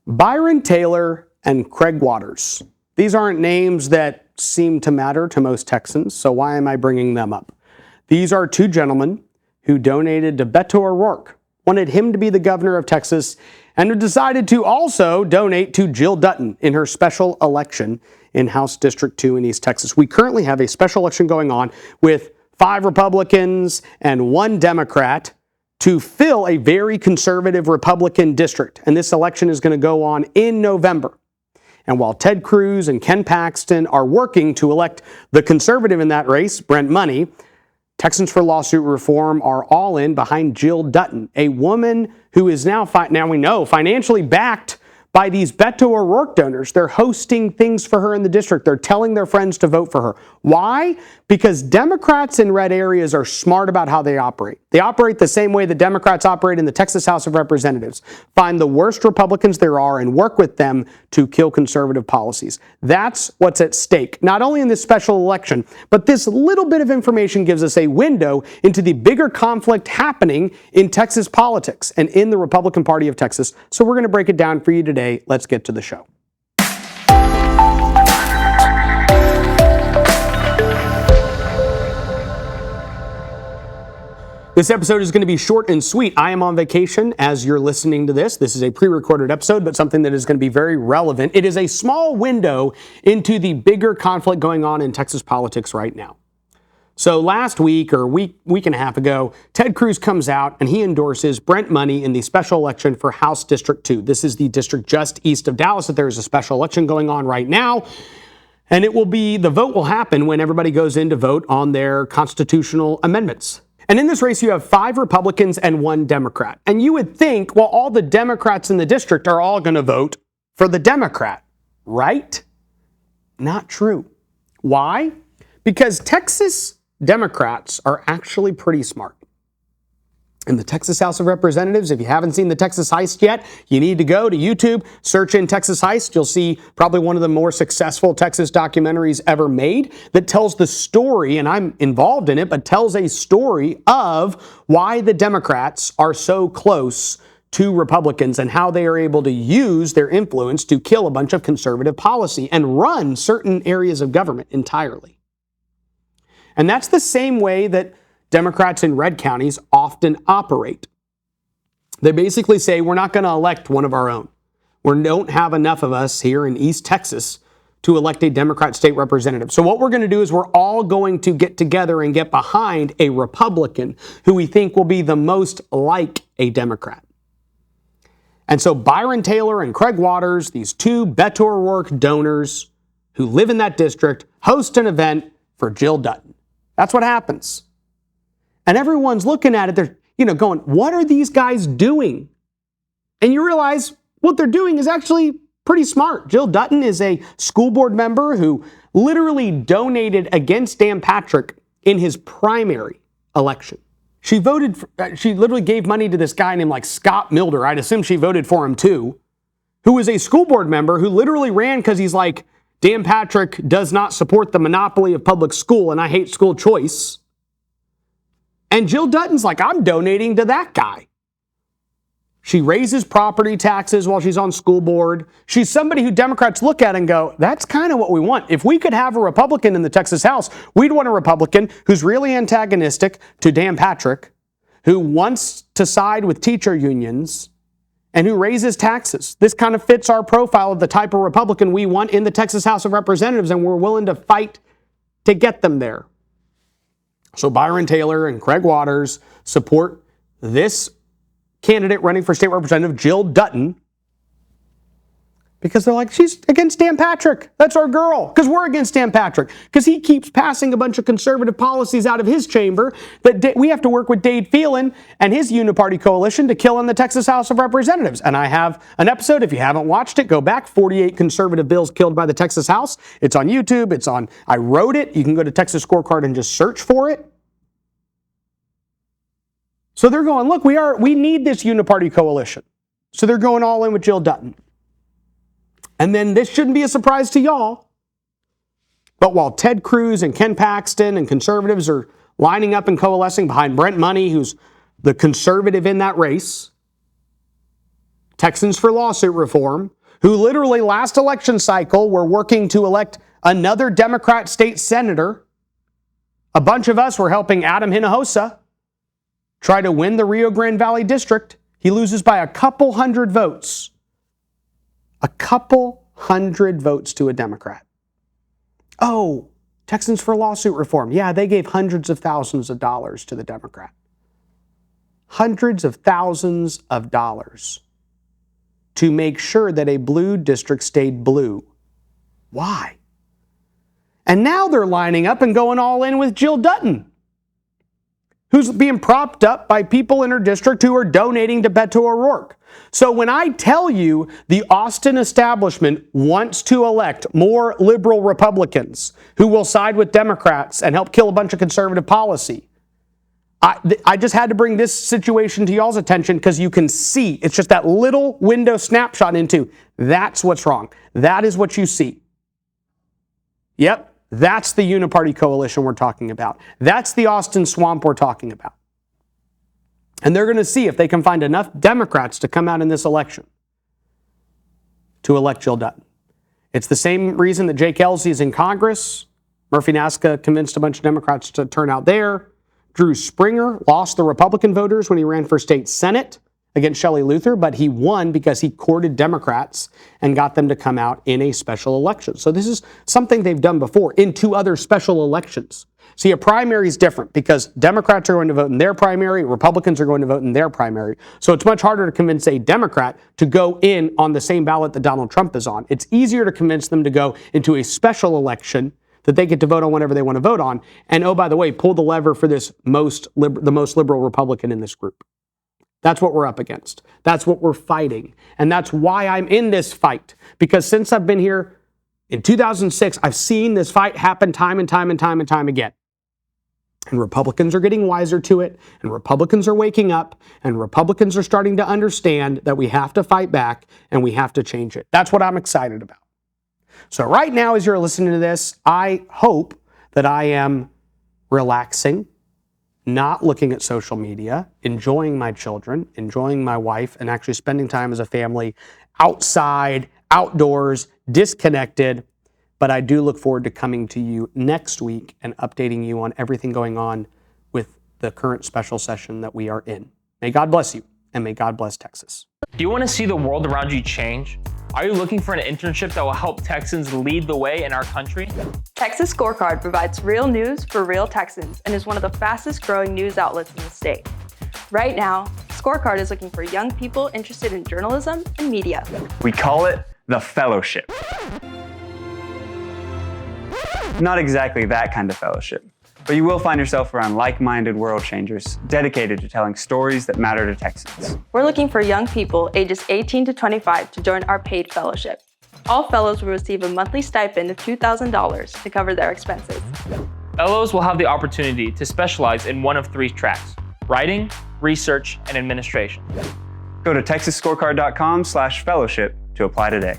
Byron Taylor and Craig Waters. These aren't names that seem to matter to most Texans, so why am I bringing them up? These are two gentlemen who donated to Beto O'Rourke, wanted him to be the governor of Texas, and who decided to also donate to Jill Dutton in her special election in House District 2 in East Texas. We currently have a special election going on with 5 Republicans and 1 Democrat to fill a very conservative Republican district. And this election is going to go on in November. And while Ted Cruz and Ken Paxton are working to elect the conservative in that race, Brent Money, Texans for Lawsuit Reform are all in behind Jill Dutton, a woman who is now we know, financially backed by these Beto O'Rourke donors. They're hosting things for her in the district. They're telling their friends to vote for her. Why? Because Democrats in red areas are smart about how they operate. They operate the same way the Democrats operate in the Texas House of Representatives. Find the worst Republicans there are and work with them to kill conservative policies. That's what's at stake, not only in this special election, but this little bit of information gives us a window into the bigger conflict happening in Texas politics and in the Republican Party of Texas. So we're going to break it down for you today. Let's get to the show. This episode is going to be short and sweet. I am on vacation as you're listening to this. This is a pre-recorded episode, but something that is going to be very relevant. It is a small window into the bigger conflict going on in Texas politics right now. So last week or week and a half ago, Ted Cruz comes out and he endorses Brent Money in the special election for House District 2. This is the district just east of Dallas that there is a special election going on right now. And the vote will happen when everybody goes in to vote on their constitutional amendments. And in this race, you have 5 Republicans and 1 Democrat. And you would think, well, all the Democrats in the district are all going to vote for the Democrat, right? Not true. Why? Because Texas Democrats are actually pretty smart. In the Texas House of Representatives, if you haven't seen the Texas Heist yet, you need to go to YouTube, search in Texas Heist. You'll see probably one of the more successful Texas documentaries ever made that tells the story, and I'm involved in it, but tells a story of why the Democrats are so close to Republicans and how they are able to use their influence to kill a bunch of conservative policy and run certain areas of government entirely. And that's the same way that Democrats in red counties often operate. They basically say, we're not going to elect one of our own. We don't have enough of us here in East Texas to elect a Democrat state representative. So what we're going to do is we're all going to get together and get behind a Republican who we think will be the most like a Democrat. And so Byron Taylor and Craig Waters, these 2 Beto O'Rourke donors who live in that district, host an event for Jill Dutton. That's what happens. And everyone's looking at it, they're going, what are these guys doing? And you realize what they're doing is actually pretty smart. Jill Dutton is a school board member who literally donated against Dan Patrick in his primary election. She literally gave money to this guy named Scott Milder. I'd assume she voted for him too, who was a school board member who literally ran because he's like, Dan Patrick does not support the monopoly of public school and I hate school choice. And Jill Dutton's like, I'm donating to that guy. She raises property taxes while she's on school board. She's somebody who Democrats look at and go, that's kind of what we want. If we could have a Republican in the Texas House, we'd want a Republican who's really antagonistic to Dan Patrick, who wants to side with teacher unions, and who raises taxes. This kind of fits our profile of the type of Republican we want in the Texas House of Representatives, and we're willing to fight to get them there. So Byron Taylor and Craig Waters support this candidate running for state representative, Jill Dutton, because they're like, she's against Dan Patrick. That's our girl. Because we're against Dan Patrick. Because he keeps passing a bunch of conservative policies out of his chamber that we have to work with Dade Phelan and his uniparty coalition to kill in the Texas House of Representatives. And I have an episode, if you haven't watched it, go back, 48 conservative bills killed by the Texas House. It's on YouTube. I wrote it. You can go to Texas Scorecard and just search for it. So they're going, look, we need this uniparty coalition. So they're going all in with Jill Dutton. And then this shouldn't be a surprise to y'all. But while Ted Cruz and Ken Paxton and conservatives are lining up and coalescing behind Brent Money, who's the conservative in that race, Texans for Lawsuit Reform, who literally last election cycle were working to elect another Democrat state senator. A bunch of us were helping Adam Hinojosa try to win the Rio Grande Valley district. He loses by a couple hundred votes. A couple hundred votes to a Democrat. Oh, Texans for Lawsuit Reform. Yeah, they gave hundreds of thousands of dollars to the Democrat. Hundreds of thousands of dollars to make sure that a blue district stayed blue. Why? And now they're lining up and going all in with Jill Dutton, who's being propped up by people in her district who are donating to Beto O'Rourke. So when I tell you the Austin establishment wants to elect more liberal Republicans who will side with Democrats and help kill a bunch of conservative policy, I just had to bring this situation to y'all's attention because you can see it's just that little window snapshot into that's what's wrong. That is what you see. Yep, that's the uniparty coalition we're talking about. That's the Austin swamp we're talking about. And they're going to see if they can find enough Democrats to come out in this election to elect Jill Dutton. It's the same reason that Jake Ellsey is in Congress. Murphy Nasca convinced a bunch of Democrats to turn out there. Drew Springer lost the Republican voters when he ran for state Senate against Shelley Luther, but he won because he courted Democrats and got them to come out in a special election. So this is something they've done before in two other special elections. See, a primary is different because Democrats are going to vote in their primary, Republicans are going to vote in their primary. So it's much harder to convince a Democrat to go in on the same ballot that Donald Trump is on. It's easier to convince them to go into a special election that they get to vote on whatever they want to vote on. And oh, by the way, pull the lever for this the most liberal Republican in this group. That's what we're up against. That's what we're fighting. And that's why I'm in this fight. Because since I've been here in 2006, I've seen this fight happen time and time and time and time again. And Republicans are getting wiser to it, and Republicans are waking up, and Republicans are starting to understand that we have to fight back and we have to change it. That's what I'm excited about. So right now, as you're listening to this, I hope that I am relaxing, not looking at social media, enjoying my children, enjoying my wife, and actually spending time as a family outside, outdoors, disconnected. But I do look forward to coming to you next week and updating you on everything going on with the current special session that we are in. May God bless you, and may God bless Texas. Do you want to see the world around you change? Are you looking for an internship that will help Texans lead the way in our country? Texas Scorecard provides real news for real Texans and is one of the fastest growing news outlets in the state. Right now, Scorecard is looking for young people interested in journalism and media. We call it the fellowship. Not exactly that kind of fellowship, but you will find yourself around like-minded world changers dedicated to telling stories that matter to Texans. We're looking for young people ages 18 to 25 to join our paid fellowship. All fellows will receive a monthly stipend of $2,000 to cover their expenses. Fellows will have the opportunity to specialize in one of three tracks: writing, research, and administration. Go to texasscorecard.com/fellowship to apply today.